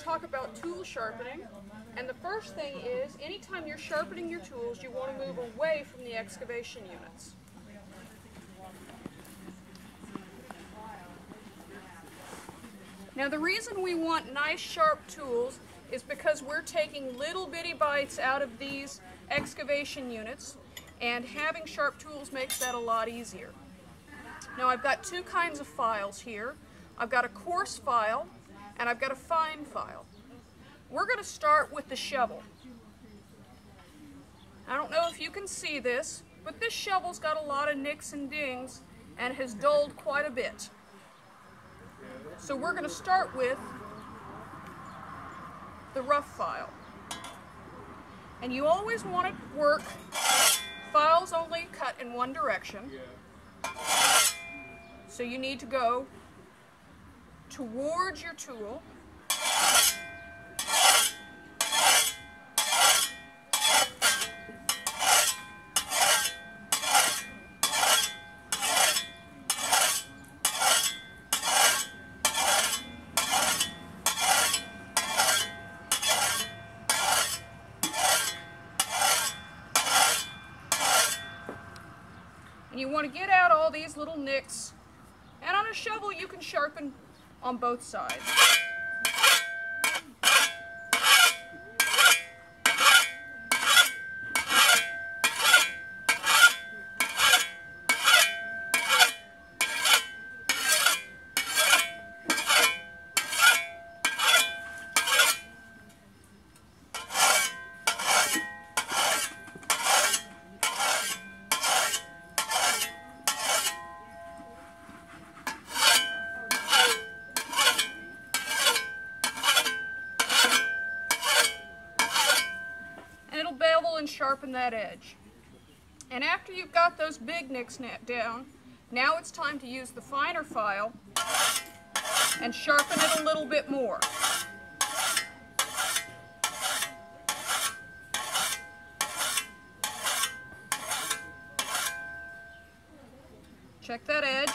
to talk about tool sharpening. And the first thing is, anytime you're sharpening your tools, you want to move away from the excavation units. Now the reason we want nice sharp tools is because we're taking little bitty bites out of these excavation units, and having sharp tools makes that a lot easier. Now I've got two kinds of files here. I've got a coarse file and I've got a fine file. We're going to start with the shovel. I don't know if you can see this, but this shovel's got a lot of nicks and dings and has dulled quite a bit. So we're going to start with the rough file. And you always want to work files only cut in one direction. So you need to go towards your tool. And you want to get out all these little nicks. And on a shovel you can sharpen on both sides. And sharpen that edge. And after you've got those big nicks down, now it's time to use the finer file and sharpen it a little bit more. Check that edge.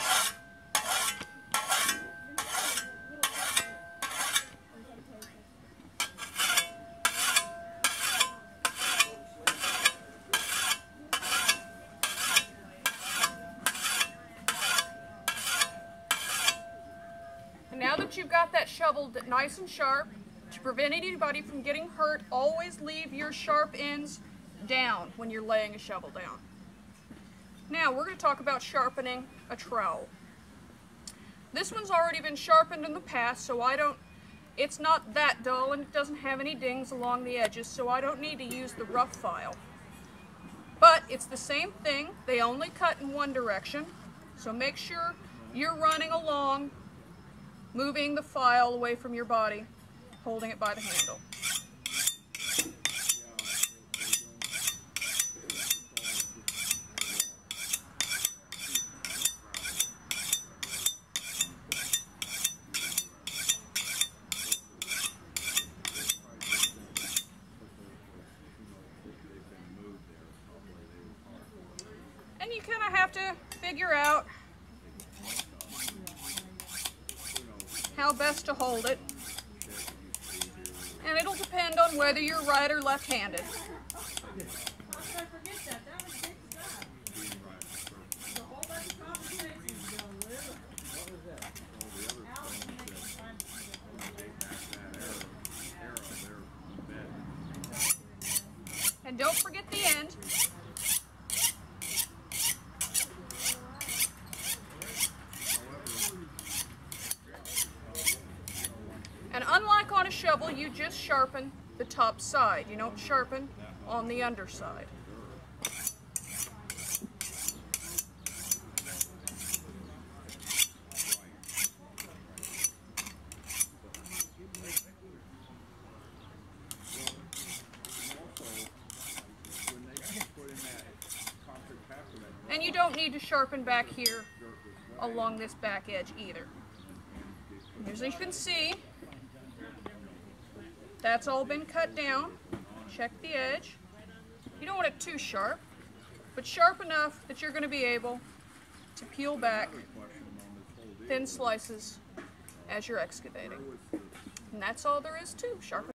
Now that you've got that shovel nice and sharp, to prevent anybody from getting hurt, always leave your sharp ends down when you're laying a shovel down. Now we're going to talk about sharpening a trowel. This one's already been sharpened in the past, so it's not that dull and it doesn't have any dings along the edges, so I don't need to use the rough file. But it's the same thing, they only cut in one direction, so make sure you're running along, moving the file away from your body, holding it by the handle. And you kind of have to figure out how best to hold it, and it'll depend on whether you're right or left-handed. And don't forget the end. And unlike on a shovel, you just sharpen the top side. You don't sharpen on the underside. And you don't need to sharpen back here along this back edge either. As you can see, that's all been cut down. Check the edge. You don't want it too sharp, but sharp enough that you're going to be able to peel back thin slices as you're excavating. And that's all there is to sharpening.